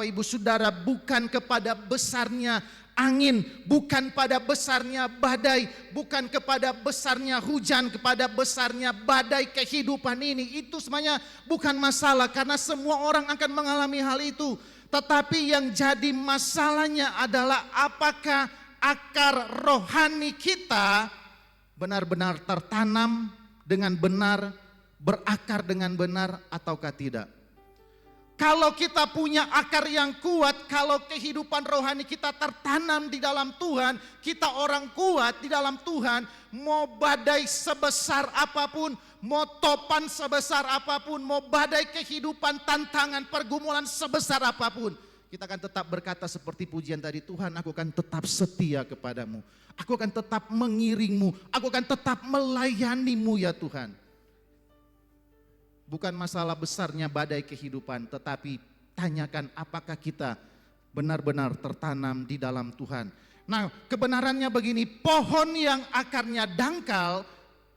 Ibu Saudara, bukan kepada besarnya angin, bukan pada besarnya badai, bukan kepada besarnya hujan, kepada besarnya badai kehidupan ini. Itu semuanya bukan masalah karena semua orang akan mengalami hal itu. Tetapi yang jadi masalahnya adalah apakah akar rohani kita benar-benar tertanam dengan benar, berakar dengan benar ataukah tidak. Kalau kita punya akar yang kuat, kalau kehidupan rohani kita tertanam di dalam Tuhan, kita orang kuat di dalam Tuhan, mau badai sebesar apapun, mau topan sebesar apapun, mau badai kehidupan, tantangan, pergumulan sebesar apapun, kita akan tetap berkata seperti pujian tadi, Tuhan, aku akan tetap setia kepadamu, aku akan tetap mengiringmu, aku akan tetap melayanimu ya Tuhan. Bukan masalah besarnya badai kehidupan, tetapi tanyakan apakah kita benar-benar tertanam di dalam Tuhan. Nah, kebenarannya begini, pohon yang akarnya dangkal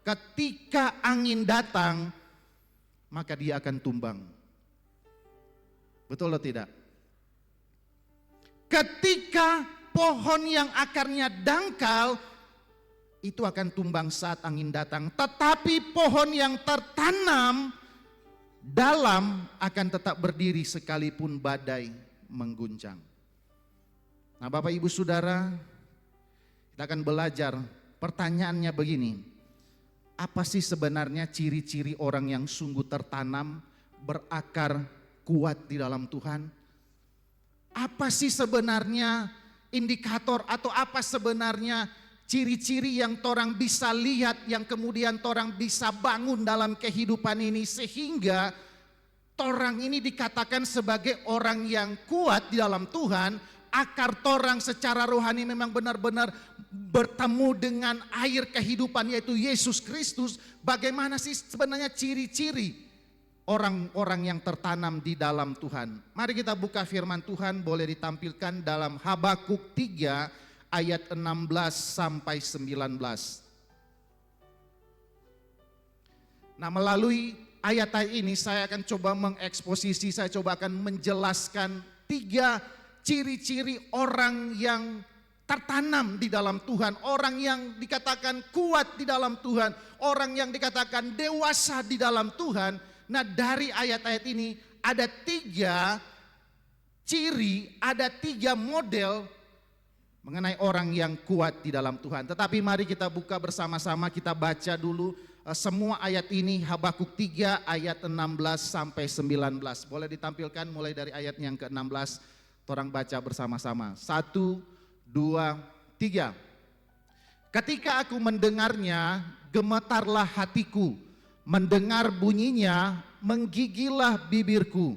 ketika angin datang, maka dia akan tumbang. Betul atau tidak? Ketika pohon yang akarnya dangkal, itu akan tumbang saat angin datang. Tetapi pohon yang tertanam dalam akan tetap berdiri sekalipun badai mengguncang. Nah, Bapak Ibu Saudara, kita akan belajar. Pertanyaannya begini, apa sih sebenarnya ciri-ciri orang yang sungguh tertanam, berakar, kuat di dalam Tuhan? Apa sih sebenarnya indikator atau apa sebenarnya ciri-ciri yang torang bisa lihat, yang kemudian torang bisa bangun dalam kehidupan ini sehingga torang ini dikatakan sebagai orang yang kuat di dalam Tuhan. Akar torang secara rohani memang benar-benar bertemu dengan air kehidupan yaitu Yesus Kristus. Bagaimana sih sebenarnya ciri-ciri orang-orang yang tertanam di dalam Tuhan? Mari kita buka firman Tuhan, boleh ditampilkan dalam Habakuk 3 ayat 16 sampai 19. Nah, melalui ayat-ayat ini saya akan coba mengeksposisi, saya coba akan menjelaskan 3 ciri-ciri orang yang tertanam di dalam Tuhan, orang yang dikatakan kuat di dalam Tuhan, orang yang dikatakan dewasa di dalam Tuhan. Nah, dari ayat-ayat ini ada 3 ciri, ada 3 model mengenai orang yang kuat di dalam Tuhan. Tetapi mari kita buka bersama-sama, kita baca dulu semua ayat ini, Habakuk 3 ayat 16 sampai 19. Boleh ditampilkan mulai dari ayat yang ke-16, orang baca bersama-sama. 1, 2, 3. Ketika aku mendengarnya, gemetarlah hatiku, mendengar bunyinya, menggigilah bibirku,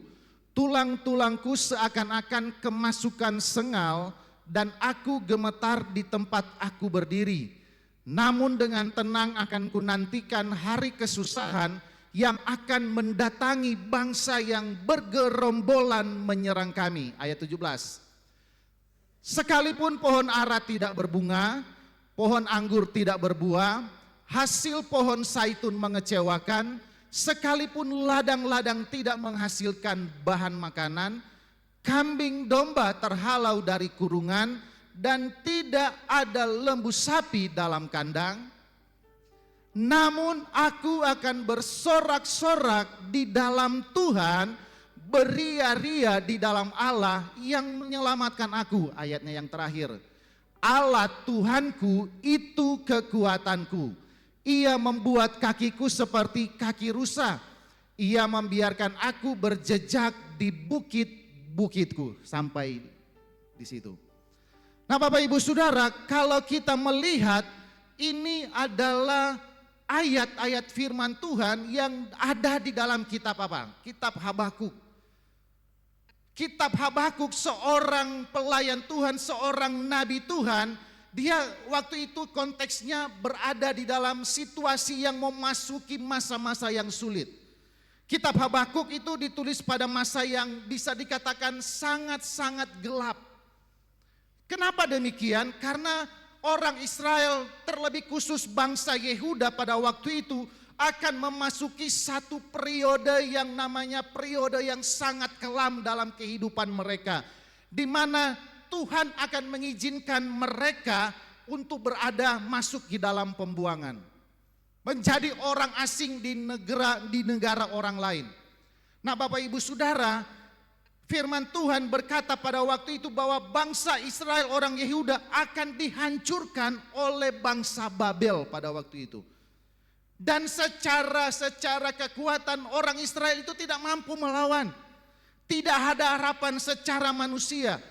tulang-tulangku seakan-akan kemasukan sengal, dan aku gemetar di tempat aku berdiri. Namun dengan tenang akan kunantikan hari kesusahan yang akan mendatangi bangsa yang bergerombolan menyerang kami. Ayat 17. Sekalipun pohon ara tidak berbunga, pohon anggur tidak berbuah, hasil pohon zaitun mengecewakan, sekalipun ladang-ladang tidak menghasilkan bahan makanan, kambing domba terhalau dari kurungan, dan tidak ada lembu sapi dalam kandang. Namun aku akan bersorak-sorak di dalam Tuhan, beria-ria di dalam Allah yang menyelamatkan aku. Ayatnya yang terakhir. Allah Tuhanku itu kekuatanku. Ia membuat kakiku seperti kaki rusa. Ia membiarkan aku berjejak di bukit-bukitku. Sampai di situ. Nah, Bapak Ibu Saudara, kalau kita melihat ini adalah ayat-ayat firman Tuhan yang ada di dalam kitab apa? Kitab Habakuk. Kitab Habakuk seorang pelayan Tuhan, seorang nabi Tuhan. Dia waktu itu konteksnya berada di dalam situasi yang memasuki masa-masa yang sulit. Kitab Habakuk itu ditulis pada masa yang bisa dikatakan sangat-sangat gelap. Kenapa demikian? Karena orang Israel, terlebih khusus bangsa Yehuda pada waktu itu akan memasuki satu periode yang namanya periode yang sangat kelam dalam kehidupan mereka. Di mana Tuhan akan mengizinkan mereka untuk berada masuk di dalam pembuangan. Menjadi orang asing di negara orang lain. Nah Bapak Ibu Saudara, firman Tuhan berkata pada waktu itu bahwa bangsa Israel orang Yehuda akan dihancurkan oleh bangsa Babel pada waktu itu. Dan secara kekuatan orang Israel itu tidak mampu melawan. Tidak ada harapan secara manusia.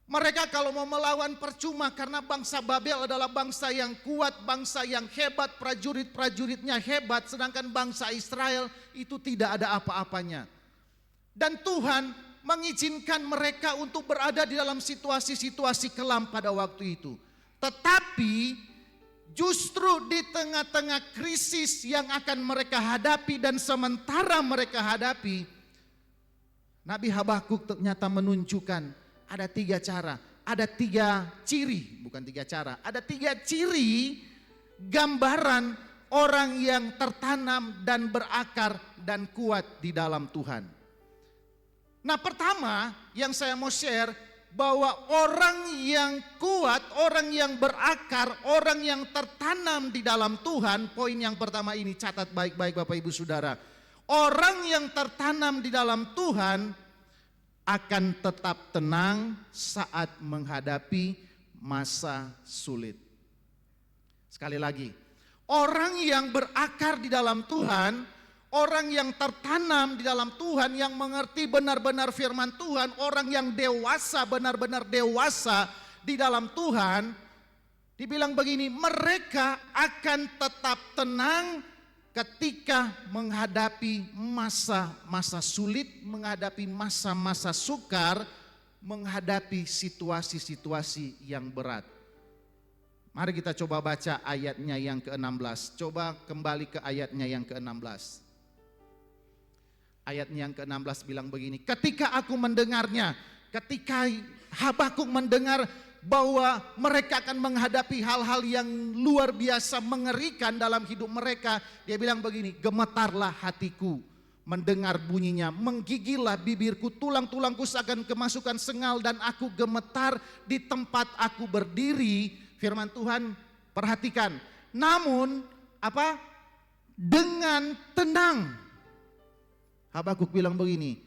Mereka kalau mau melawan percuma karena bangsa Babel adalah bangsa yang kuat, bangsa yang hebat, prajurit-prajuritnya hebat. Sedangkan bangsa Israel itu tidak ada apa-apanya. Dan Tuhan mengizinkan mereka untuk berada di dalam situasi-situasi kelam pada waktu itu. Tetapi justru di tengah-tengah krisis yang akan mereka hadapi dan sementara mereka hadapi, Nabi Habakuk ternyata menunjukkan ada 3 cara, ada 3 ciri, bukan 3 cara, ada 3 ciri gambaran orang yang tertanam dan berakar dan kuat di dalam Tuhan. Nah pertama yang saya mau share, bahwa orang yang kuat, orang yang berakar, orang yang tertanam di dalam Tuhan, poin yang pertama ini catat baik-baik Bapak Ibu Saudara. Orang yang tertanam di dalam Tuhan akan tetap tenang saat menghadapi masa sulit. Sekali lagi, orang yang berakar di dalam Tuhan, orang yang tertanam di dalam Tuhan, yang mengerti benar-benar firman Tuhan, orang yang dewasa, benar-benar dewasa di dalam Tuhan, dibilang begini, mereka akan tetap tenang ketika menghadapi masa-masa sulit, menghadapi masa-masa sukar, menghadapi situasi-situasi yang berat. Mari kita coba baca ayatnya yang ke-16. Coba kembali ke ayatnya yang ke-16. Ayatnya yang ke-16 bilang begini, ketika aku mendengarnya, ketika Habakuk mendengar bahwa mereka akan menghadapi hal-hal yang luar biasa mengerikan dalam hidup mereka, dia bilang begini, gemetarlah hatiku mendengar bunyinya, menggigillah bibirku, tulang-tulangku seakan kemasukan sengal dan aku gemetar di tempat aku berdiri. Firman Tuhan, perhatikan, namun apa? Dengan tenang. Habakuk bilang begini,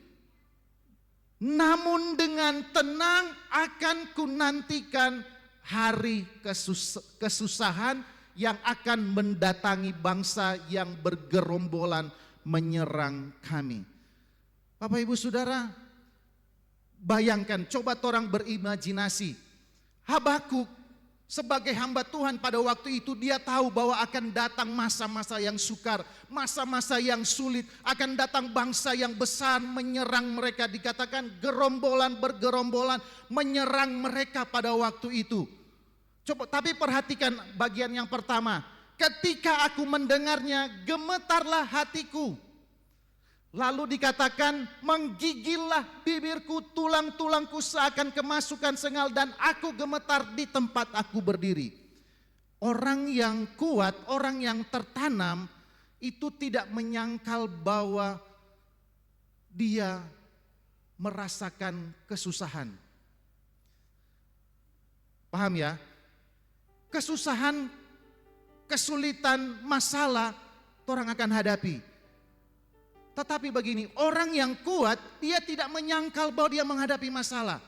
namun dengan tenang akan kunantikan hari kesusahan yang akan mendatangi bangsa yang bergerombolan menyerang kami. Bapak Ibu Saudara, bayangkan, coba orang berimajinasi. Habakuk sebagai hamba Tuhan pada waktu itu dia tahu bahwa akan datang masa-masa yang sukar, masa-masa yang sulit, akan datang bangsa yang besar menyerang mereka, dikatakan gerombolan bergerombolan menyerang mereka pada waktu itu. Coba tapi perhatikan bagian yang pertama, ketika aku mendengarnya gemetarlah hatiku. Lalu dikatakan menggigillah bibirku, tulang-tulangku seakan kemasukan sengal dan aku gemetar di tempat aku berdiri. Orang yang kuat, orang yang tertanam itu tidak menyangkal bahwa dia merasakan kesusahan. Paham ya? Kesusahan, kesulitan, masalah orang akan hadapi. Tetapi begini, orang yang kuat, dia tidak menyangkal bahwa dia menghadapi masalah.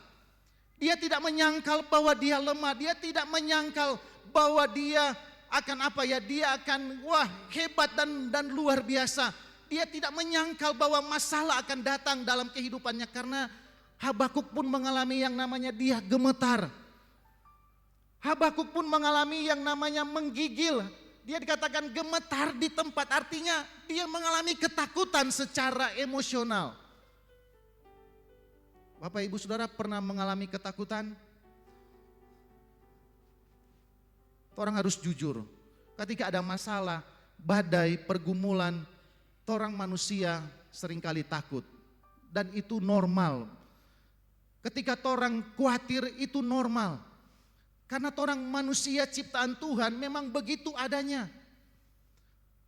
Dia tidak menyangkal bahwa dia lemah, dia tidak menyangkal bahwa dia akan dia akan hebat dan luar biasa. Dia tidak menyangkal bahwa masalah akan datang dalam kehidupannya karena Habakuk pun mengalami yang namanya dia gemetar. Habakuk pun mengalami yang namanya menggigil. Dia dikatakan gemetar di tempat, artinya dia mengalami ketakutan secara emosional. Bapak Ibu Saudara pernah mengalami ketakutan? Orang harus jujur, ketika ada masalah, badai, pergumulan, orang manusia seringkali takut. Dan itu normal. Ketika orang khawatir itu normal. Karena orang manusia ciptaan Tuhan memang begitu adanya.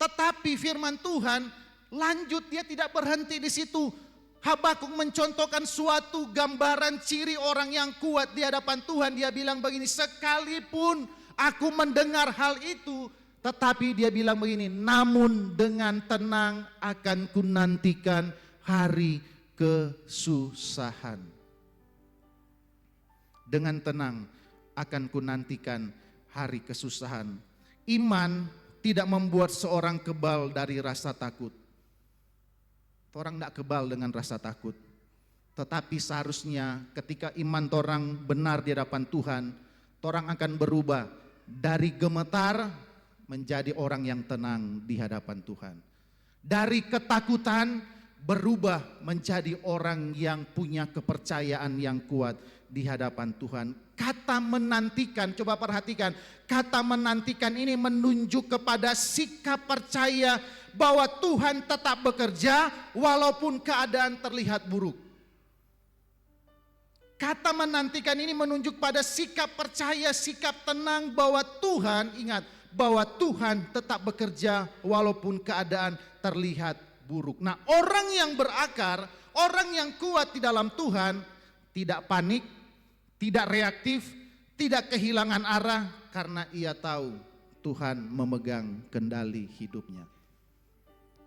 Tetapi firman Tuhan lanjut, dia tidak berhenti di situ. Habakuk mencontohkan suatu gambaran ciri orang yang kuat di hadapan Tuhan. Dia bilang begini, sekalipun aku mendengar hal itu, tetapi dia bilang begini, namun dengan tenang akan kunantikan hari kesusahan. Dengan tenang akan kunantikan hari kesusahan. Iman tidak membuat seorang kebal dari rasa takut. Orang tidak kebal dengan rasa takut. Tetapi seharusnya ketika iman orang benar di hadapan Tuhan, orang akan berubah dari gemetar menjadi orang yang tenang di hadapan Tuhan. Dari ketakutan berubah menjadi orang yang punya kepercayaan yang kuat di hadapan Tuhan. Kata menantikan, coba perhatikan, kata menantikan ini menunjuk kepada sikap percaya bahwa Tuhan tetap bekerja walaupun keadaan terlihat buruk. Kata menantikan ini menunjuk pada sikap percaya, sikap tenang bahwa Tuhan, ingat, bahwa Tuhan tetap bekerja walaupun keadaan terlihat buruk. Nah, orang yang berakar, orang yang kuat di dalam Tuhan tidak panik, tidak reaktif, tidak kehilangan arah karena ia tahu Tuhan memegang kendali hidupnya.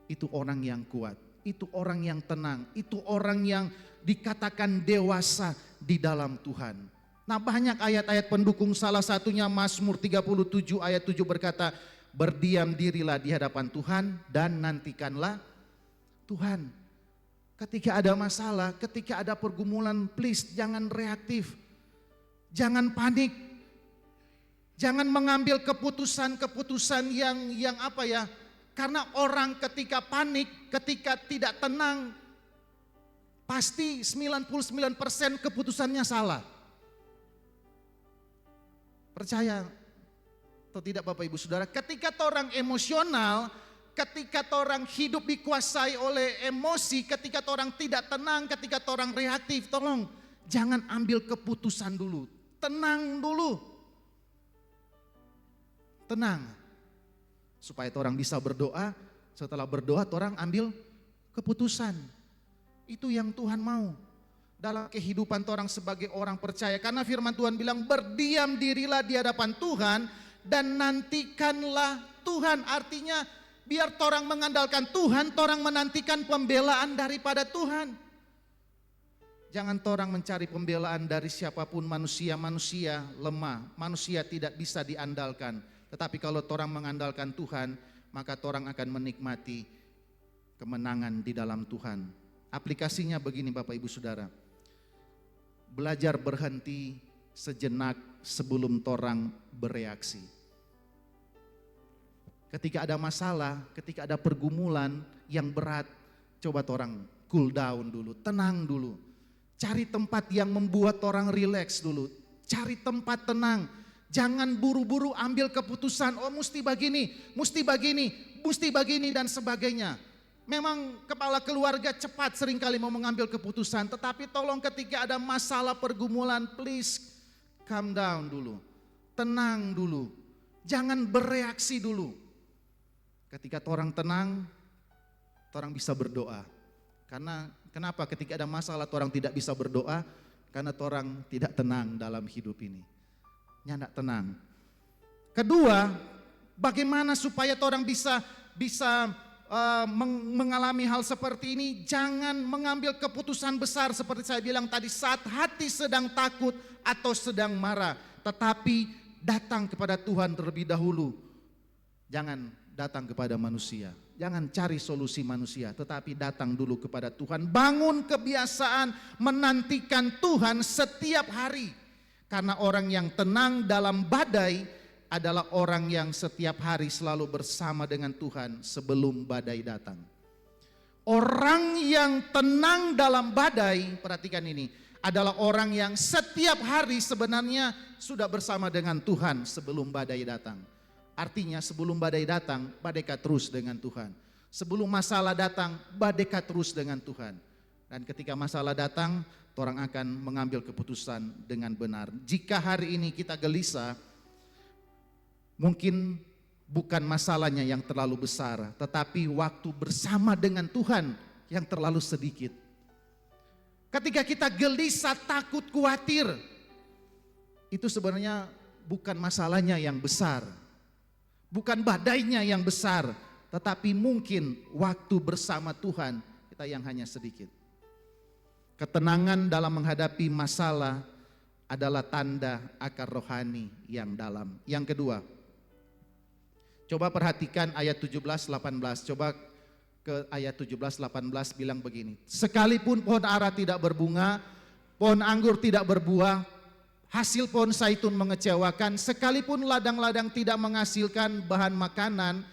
Itu orang yang kuat, itu orang yang tenang, itu orang yang dikatakan dewasa di dalam Tuhan. Nah, banyak ayat-ayat pendukung, salah satunya Mazmur 37 ayat 7 berkata, berdiam dirilah di hadapan Tuhan dan nantikanlah Tuhan. Ketika ada masalah, ketika ada pergumulan, please jangan reaktif. Jangan panik. Jangan mengambil keputusan-keputusan yang apa ya? Karena orang ketika panik, ketika tidak tenang, pasti 99% keputusannya salah. Percaya atau tidak Bapak Ibu Saudara, ketika orang emosional, ketika orang hidup dikuasai oleh emosi, ketika orang tidak tenang, ketika orang reaktif, tolong jangan ambil keputusan dulu. Tenang dulu. Tenang. Supaya orang bisa berdoa, setelah berdoa orang ambil keputusan. Itu yang Tuhan mau dalam kehidupan orang sebagai orang percaya. Karena firman Tuhan bilang berdiam dirilah di hadapan Tuhan dan nantikanlah Tuhan. Artinya biar orang mengandalkan Tuhan, orang menantikan pembelaan daripada Tuhan. Jangan orang mencari pembelaan dari siapapun manusia. Manusia lemah, manusia tidak bisa diandalkan. Tetapi kalau orang mengandalkan Tuhan, maka orang akan menikmati kemenangan di dalam Tuhan. Aplikasinya begini Bapak Ibu Saudara. Belajar berhenti sejenak sebelum orang bereaksi. Ketika ada masalah, ketika ada pergumulan yang berat, coba orang cool down dulu, tenang dulu. Cari tempat yang membuat orang rileks dulu. Cari tempat tenang. Jangan buru-buru ambil keputusan, oh mesti begini, dan sebagainya. Memang kepala keluarga cepat seringkali mau mengambil keputusan, tetapi tolong ketika ada masalah pergumulan, please calm down dulu. Tenang dulu. Jangan bereaksi dulu. Ketika orang tenang, orang bisa berdoa. Karena kenapa ketika ada masalah orang tidak bisa berdoa? Karena orang tidak tenang dalam hidup ini. Tidak tenang. Kedua, bagaimana supaya orang bisa mengalami hal seperti ini? Jangan mengambil keputusan besar seperti saya bilang tadi saat hati sedang takut atau sedang marah, tetapi datang kepada Tuhan terlebih dahulu. Jangan datang kepada manusia. Jangan cari solusi manusia, tetapi datang dulu kepada Tuhan. Bangun kebiasaan menantikan Tuhan setiap hari. Karena orang yang tenang dalam badai adalah orang yang setiap hari selalu bersama dengan Tuhan sebelum badai datang. Orang yang tenang dalam badai, perhatikan ini, adalah orang yang setiap hari sebenarnya sudah bersama dengan Tuhan sebelum badai datang. Artinya sebelum badai datang, badaikan terus dengan Tuhan. Sebelum masalah datang, badaikan terus dengan Tuhan. Dan ketika masalah datang, orang akan mengambil keputusan dengan benar. Jika hari ini kita gelisah, mungkin bukan masalahnya yang terlalu besar, tetapi waktu bersama dengan Tuhan yang terlalu sedikit. Ketika kita gelisah, takut, khawatir, itu sebenarnya bukan masalahnya yang besar, bukan badainya yang besar, tetapi mungkin waktu bersama Tuhan kita yang hanya sedikit. Ketenangan dalam menghadapi masalah adalah tanda akar rohani yang dalam. Yang kedua, coba perhatikan ayat 17-18. Coba ke ayat 17-18 bilang begini. Sekalipun pohon ara tidak berbunga, pohon anggur tidak berbuah, hasil pohon zaitun mengecewakan, sekalipun ladang-ladang tidak menghasilkan bahan makanan,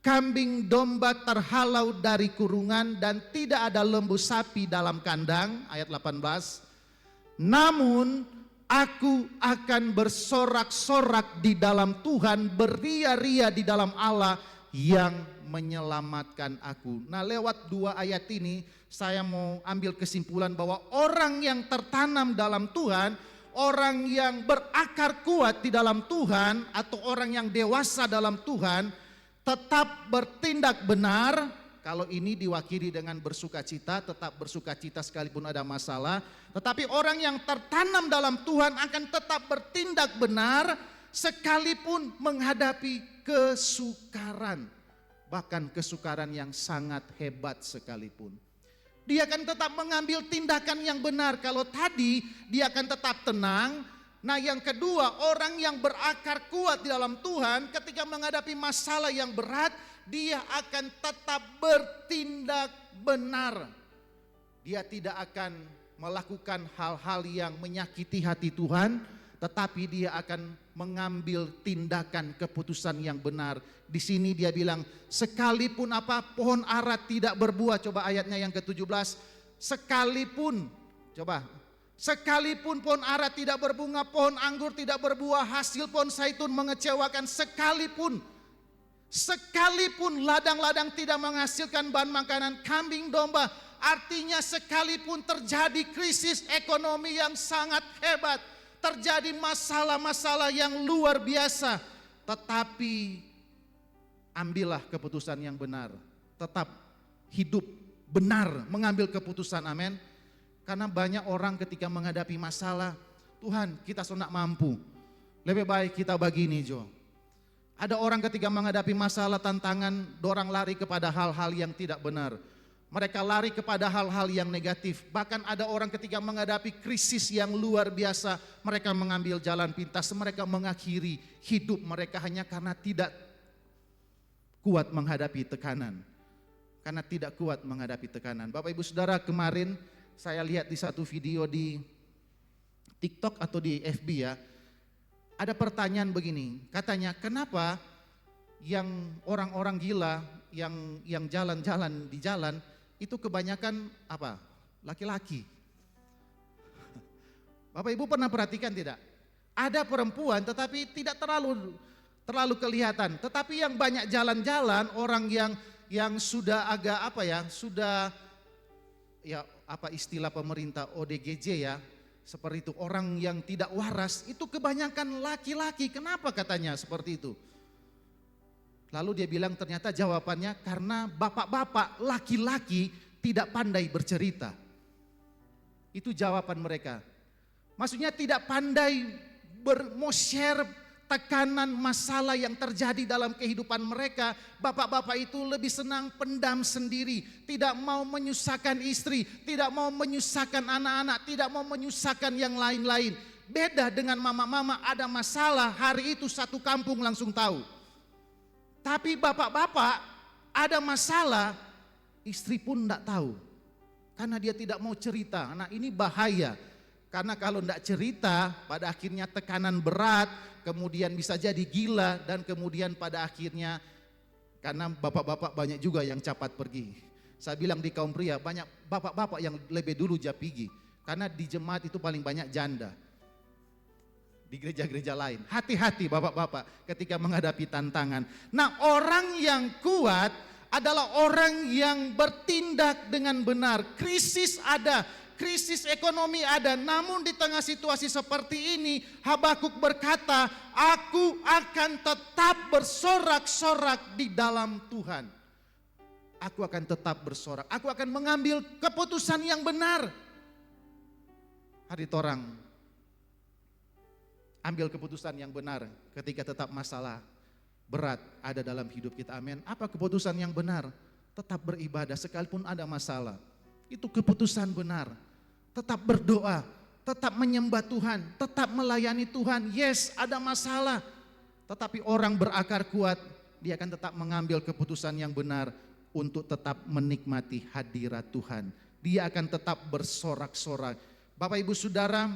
kambing domba terhalau dari kurungan dan tidak ada lembu sapi dalam kandang. Ayat 18. Namun aku akan bersorak-sorak di dalam Tuhan, beria-ria di dalam Allah yang menyelamatkan aku. Nah, lewat dua ayat ini saya mau ambil kesimpulan bahwa orang yang tertanam dalam Tuhan, orang yang berakar kuat di dalam Tuhan, atau orang yang dewasa dalam Tuhan, tetap bertindak benar. Kalau ini diwakili dengan bersukacita, tetap bersukacita sekalipun ada masalah. Tetapi orang yang tertanam dalam Tuhan akan tetap bertindak benar sekalipun menghadapi kesukaran. Bahkan kesukaran yang sangat hebat sekalipun. Dia akan tetap mengambil tindakan yang benar. Kalau tadi dia akan tetap tenang. Nah, yang kedua, orang yang berakar kuat di dalam Tuhan ketika menghadapi masalah yang berat, dia akan tetap bertindak benar. Dia tidak akan melakukan hal-hal yang menyakiti hati Tuhan, tetapi dia akan mengambil tindakan keputusan yang benar. Di sini dia bilang, sekalipun apa pohon ara tidak berbuah, coba ayatnya yang ke-17, sekalipun, coba, sekalipun pohon ara tidak berbunga, pohon anggur tidak berbuah, hasil pohon zaitun mengecewakan, sekalipun ladang-ladang tidak menghasilkan bahan makanan, kambing domba, artinya sekalipun terjadi krisis ekonomi yang sangat hebat, terjadi masalah-masalah yang luar biasa, tetapi ambillah keputusan yang benar, tetap hidup benar, mengambil keputusan, amin. Karena banyak orang ketika menghadapi masalah, Tuhan kita sudah mampu, lebih baik kita begini Jo. Ada orang ketika menghadapi masalah, tantangan, dorang lari kepada hal-hal yang tidak benar. Mereka lari kepada hal-hal yang negatif. Bahkan ada orang ketika menghadapi krisis yang luar biasa, mereka mengambil jalan pintas, mereka mengakhiri hidup mereka hanya karena tidak kuat menghadapi tekanan. Karena tidak kuat menghadapi tekanan. Bapak Ibu Saudara, kemarin saya lihat di satu video di TikTok atau di FB ya, ada pertanyaan begini, katanya kenapa yang orang-orang gila yang jalan-jalan di jalan itu kebanyakan apa? Laki-laki. Bapak Ibu pernah perhatikan tidak? Ada perempuan tetapi tidak terlalu kelihatan, tetapi yang banyak jalan-jalan orang yang sudah agak apa ya, sudah ya apa istilah pemerintah ODGJ ya, seperti itu, orang yang tidak waras itu kebanyakan laki-laki. Kenapa katanya seperti itu? Lalu dia bilang ternyata jawabannya karena bapak-bapak laki-laki tidak pandai bercerita. Itu jawaban mereka. Maksudnya tidak pandai share tekanan masalah yang terjadi dalam kehidupan mereka. Bapak-bapak itu lebih senang pendam sendiri, tidak mau menyusahkan istri, tidak mau menyusahkan anak-anak, tidak mau menyusahkan yang lain-lain. Beda dengan mama-mama, ada masalah hari itu satu kampung langsung tahu. Tapi bapak-bapak ada masalah, istri pun tidak tahu. Karena dia tidak mau cerita. Nah, ini bahaya. Karena kalau tidak cerita, pada akhirnya tekanan berat, kemudian bisa jadi gila, dan kemudian pada akhirnya, karena bapak-bapak banyak juga yang cepat pergi. Saya bilang di kaum pria, banyak bapak-bapak yang lebih dulu pergi. Karena di jemaat itu paling banyak janda. Di gereja-gereja lain. Hati-hati bapak-bapak ketika menghadapi tantangan. Nah, orang yang kuat adalah orang yang bertindak dengan benar. Krisis ada, krisis ekonomi ada. Namun di tengah situasi seperti ini, Habakuk berkata, aku akan tetap bersorak-sorak di dalam Tuhan. Aku akan tetap bersorak, aku akan mengambil keputusan yang benar. Hari torang, ambil keputusan yang benar ketika tetap masalah berat ada dalam hidup kita. Amin. Apa keputusan yang benar? Tetap beribadah sekalipun ada masalah. Itu keputusan benar. Tetap berdoa, tetap menyembah Tuhan, tetap melayani Tuhan. Yes, ada masalah. Tetapi orang berakar kuat, dia akan tetap mengambil keputusan yang benar untuk tetap menikmati hadirat Tuhan. Dia akan tetap bersorak-sorak. Bapak Ibu Saudara,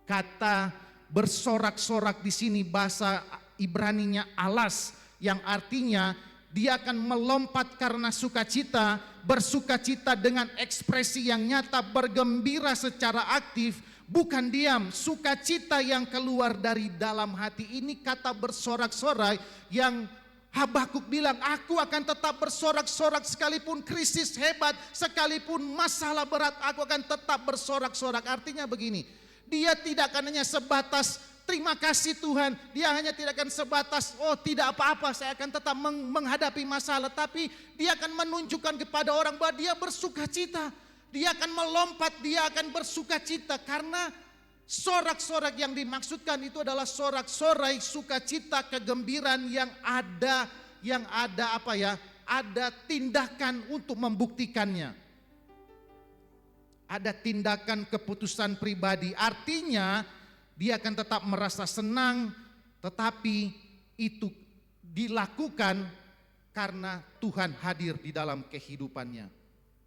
kata bersorak-sorak di sini bahasa Ibraninya alas, yang artinya dia akan melompat karena sukacita, bersukacita dengan ekspresi yang nyata, bergembira secara aktif, bukan diam. Sukacita yang keluar dari dalam hati ini kata bersorak-sorai yang Habakuk bilang, aku akan tetap bersorak-sorak sekalipun krisis hebat, sekalipun masalah berat, aku akan tetap bersorak-sorak. Artinya begini, dia tidak akan hanya sebatas terima kasih Tuhan, dia hanya tidak akan sebatas oh tidak apa-apa, saya akan tetap menghadapi masalah, tapi dia akan menunjukkan kepada orang bahwa dia bersukacita, dia akan melompat, dia akan bersukacita karena sorak-sorak yang dimaksudkan itu adalah sorak-sorai sukacita, kegembiraan yang ada apa ya? Ada tindakan untuk membuktikannya. Ada tindakan keputusan pribadi. Artinya dia akan tetap merasa senang, tetapi itu dilakukan karena Tuhan hadir di dalam kehidupannya.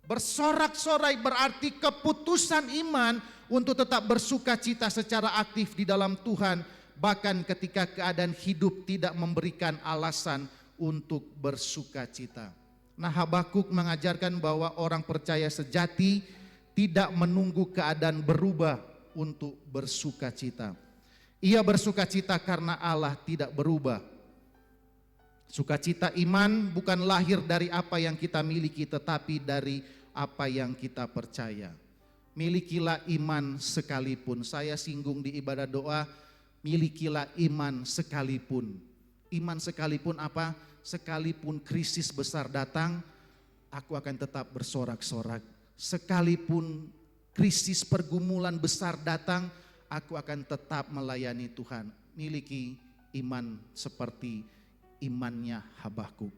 Bersorak-sorai berarti keputusan iman untuk tetap bersukacita secara aktif di dalam Tuhan, bahkan ketika keadaan hidup tidak memberikan alasan untuk bersukacita. Nah, Habakuk mengajarkan bahwa orang percaya sejati tidak menunggu keadaan berubah untuk bersukacita. Ia bersukacita karena Allah tidak berubah. Sukacita iman bukan lahir dari apa yang kita miliki, tetapi dari apa yang kita percaya. Milikilah iman sekalipun. Saya singgung di ibadah doa, milikilah iman sekalipun. Iman sekalipun apa? Sekalipun krisis besar datang, aku akan tetap bersorak-sorak. Sekalipun krisis pergumulan besar datang, aku akan tetap melayani Tuhan. Miliki iman seperti imannya Habakuk.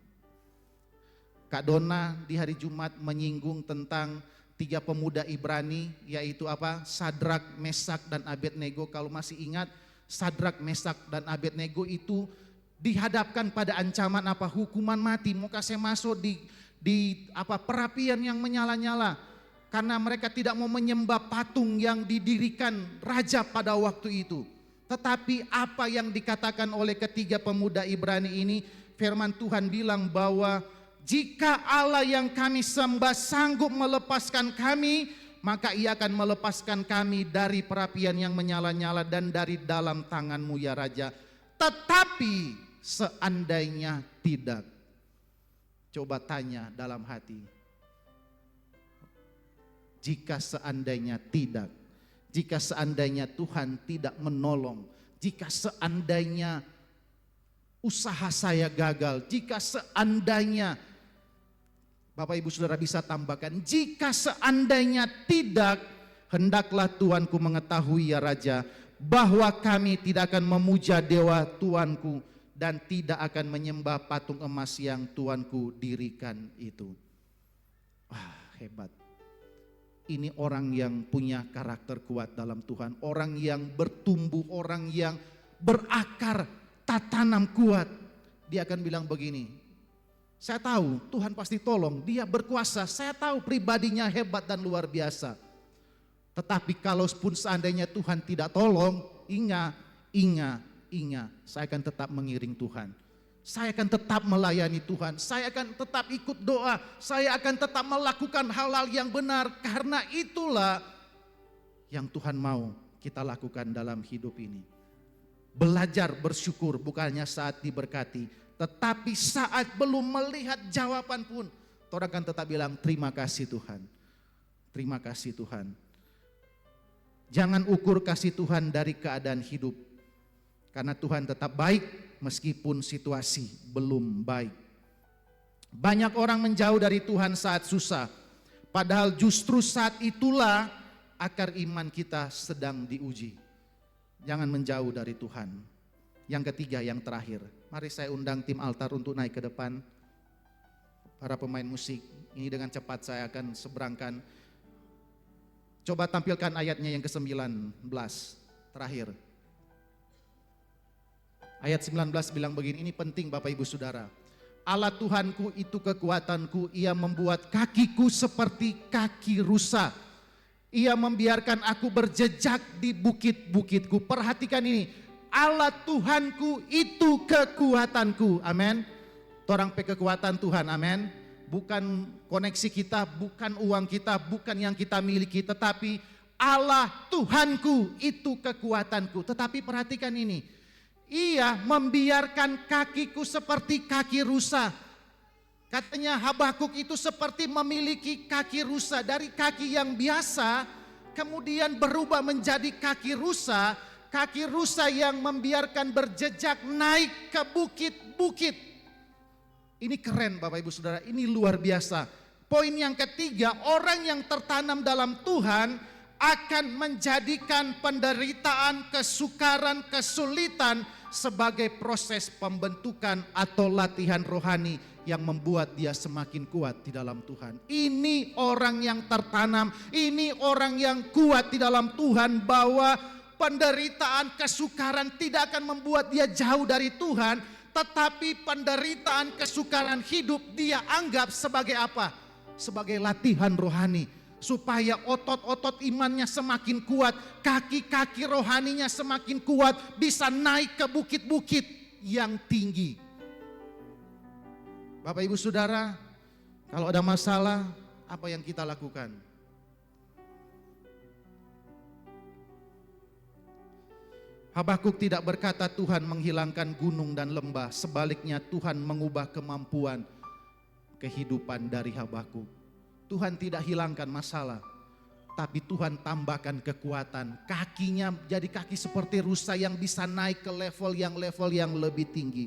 Kak Dona di hari Jumat menyinggung tentang 3 pemuda Ibrani, yaitu apa? Sadrak, Mesak, dan Abednego. Kalau masih ingat, Sadrak, Mesak, dan Abednego itu dihadapkan pada ancaman apa? Hukuman mati. Mau kasih masuk di apa? Perapian yang menyala-nyala. Karena mereka tidak mau menyembah patung yang didirikan raja pada waktu itu. Tetapi apa yang dikatakan oleh ketiga pemuda Ibrani ini, firman Tuhan bilang bahwa jika Allah yang kami sembah sanggup melepaskan kami, maka ia akan melepaskan kami dari perapian yang menyala-nyala dan dari dalam tanganmu ya Raja. Tetapi seandainya tidak, coba tanya dalam hati, jika seandainya tidak, jika seandainya Tuhan tidak menolong, jika seandainya usaha saya gagal, jika seandainya, Bapak Ibu Saudara bisa tambahkan, jika seandainya tidak, hendaklah Tuanku mengetahui ya Raja, bahwa kami tidak akan memuja dewa Tuanku dan tidak akan menyembah patung emas yang Tuanku dirikan itu. Wah, hebat. Ini orang yang punya karakter kuat dalam Tuhan, orang yang bertumbuh, orang yang berakar, tatanam kuat. Dia akan bilang begini, saya tahu Tuhan pasti tolong, dia berkuasa, saya tahu pribadinya hebat dan luar biasa. Tetapi kalau pun seandainya Tuhan tidak tolong, ingat, saya akan tetap mengiring Tuhan. Saya akan tetap melayani Tuhan, saya akan tetap ikut doa, saya akan tetap melakukan hal-hal yang benar. Karena itulah yang Tuhan mau kita lakukan dalam hidup ini. Belajar bersyukur bukannya saat diberkati, tetapi saat belum melihat jawaban pun, orang akan tetap bilang terima kasih Tuhan. Terima kasih Tuhan. Jangan ukur kasih Tuhan dari keadaan hidup. Karena Tuhan tetap baik meskipun situasi belum baik. Banyak orang menjauh dari Tuhan saat susah. Padahal justru saat itulah akar iman kita sedang diuji. Jangan menjauh dari Tuhan. Yang ketiga, yang terakhir. Mari saya undang tim altar untuk naik ke depan. Para pemain musik, ini dengan cepat saya akan seberangkan. Coba tampilkan ayatnya yang ke-19, terakhir. Ayat 19 bilang begini, ini penting Bapak Ibu Saudara. Allah Tuhanku itu kekuatanku, Ia membuat kakiku seperti kaki rusa. Ia membiarkan aku berjejak di bukit-bukitku. Perhatikan ini, Allah Tuhanku itu kekuatanku, amin. Torang pe kekuatan Tuhan, amin. Bukan koneksi kita, bukan uang kita, bukan yang kita miliki, tetapi Allah Tuhanku itu kekuatanku. Tetapi perhatikan ini, Ia membiarkan kakiku seperti kaki rusa. Katanya Habakuk itu seperti memiliki kaki rusa. Dari kaki yang biasa kemudian berubah menjadi kaki rusa. Kaki rusa yang membiarkan berjejak naik ke bukit-bukit. Ini keren Bapak Ibu Saudara, ini luar biasa. Poin yang ketiga, orang yang tertanam dalam Tuhan akan menjadikan penderitaan, kesukaran, kesulitan sebagai proses pembentukan atau latihan rohani yang membuat dia semakin kuat di dalam Tuhan. Ini orang yang tertanam, ini orang yang kuat di dalam Tuhan, bahwa penderitaan, kesukaran tidak akan membuat dia jauh dari Tuhan, tetapi penderitaan, kesukaran hidup dia anggap sebagai apa? Sebagai latihan rohani. Supaya otot-otot imannya semakin kuat, kaki-kaki rohaninya semakin kuat, bisa naik ke bukit-bukit yang tinggi. Bapak Ibu Saudara, kalau ada masalah, apa yang kita lakukan? Habakuk tidak berkata Tuhan menghilangkan gunung dan lembah, sebaliknya Tuhan mengubah kemampuan kehidupan dari Habakuk. Tuhan tidak hilangkan masalah, tapi Tuhan tambahkan kekuatan. Kakinya jadi kaki seperti rusa yang bisa naik ke level yang lebih tinggi.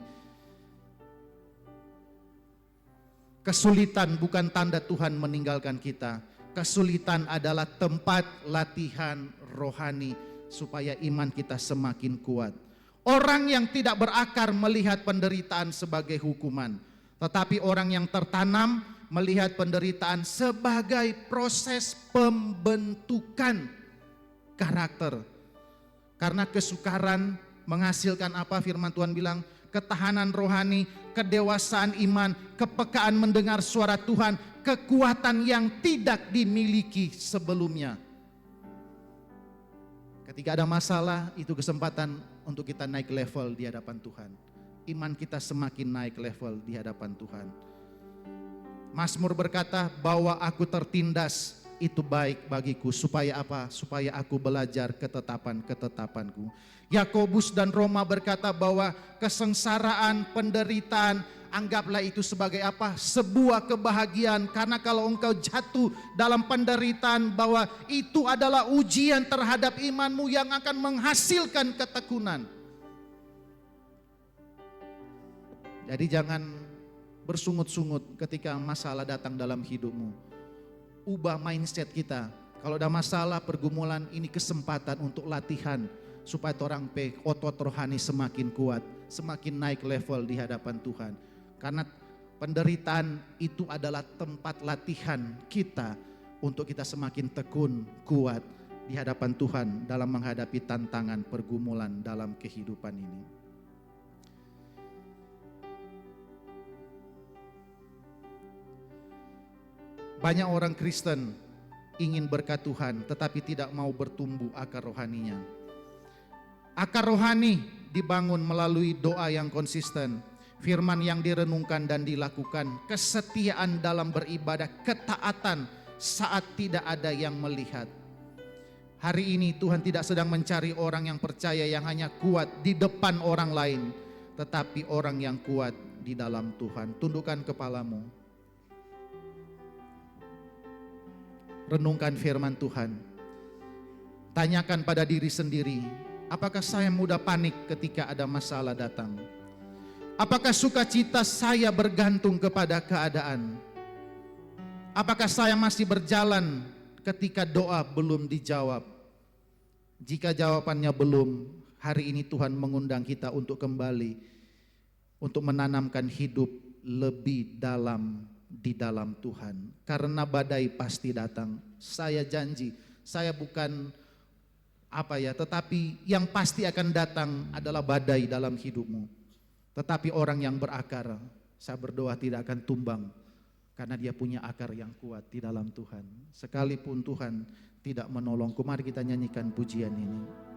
Kesulitan bukan tanda Tuhan meninggalkan kita. Kesulitan adalah tempat latihan rohani supaya iman kita semakin kuat. Orang yang tidak berakar melihat penderitaan sebagai hukuman, tetapi orang yang tertanam melihat penderitaan sebagai proses pembentukan karakter. Karena kesukaran menghasilkan apa? Firman Tuhan bilang, ketahanan rohani, kedewasaan iman, kepekaan mendengar suara Tuhan, kekuatan yang tidak dimiliki sebelumnya. Ketika ada masalah, itu kesempatan untuk kita naik level di hadapan Tuhan. Iman kita semakin naik level di hadapan Tuhan. Mazmur berkata, bahwa aku tertindas itu baik bagiku. Supaya apa? Supaya aku belajar ketetapan-ketetapanku. Yakobus dan Roma berkata bahwa kesengsaraan, penderitaan, anggaplah itu sebagai apa? Sebuah kebahagiaan. Karena kalau engkau jatuh dalam penderitaan, bahwa itu adalah ujian terhadap imanmu yang akan menghasilkan ketekunan. Jadi jangan bersungut-sungut ketika masalah datang dalam hidupmu. Ubah mindset kita. Kalau ada masalah, pergumulan, ini kesempatan untuk latihan supaya orang otot rohani semakin kuat, semakin naik level di hadapan Tuhan. Karena penderitaan itu adalah tempat latihan kita untuk kita semakin tekun, kuat di hadapan Tuhan dalam menghadapi tantangan pergumulan dalam kehidupan ini. Banyak orang Kristen ingin berkat Tuhan tetapi tidak mau bertumbuh akar rohaninya. Akar rohani dibangun melalui doa yang konsisten, firman yang direnungkan dan dilakukan, kesetiaan dalam beribadah, ketaatan saat tidak ada yang melihat. Hari ini Tuhan tidak sedang mencari orang yang percaya yang hanya kuat di depan orang lain, tetapi orang yang kuat di dalam Tuhan. Tundukkan kepalamu. Renungkan firman Tuhan. Tanyakan pada diri sendiri, apakah saya mudah panik ketika ada masalah datang? Apakah sukacita saya bergantung kepada keadaan? Apakah saya masih berjalan ketika doa belum dijawab? Jika jawabannya belum, hari ini Tuhan mengundang kita untuk kembali, untuk menanamkan hidup lebih dalam di dalam Tuhan. Karena badai pasti datang. Saya janji, saya bukan tetapi yang pasti akan datang adalah badai dalam hidupmu. Tetapi orang yang berakar, saya berdoa tidak akan tumbang, karena dia punya akar yang kuat di dalam Tuhan. Sekalipun Tuhan tidak menolongku, mari kita nyanyikan pujian ini.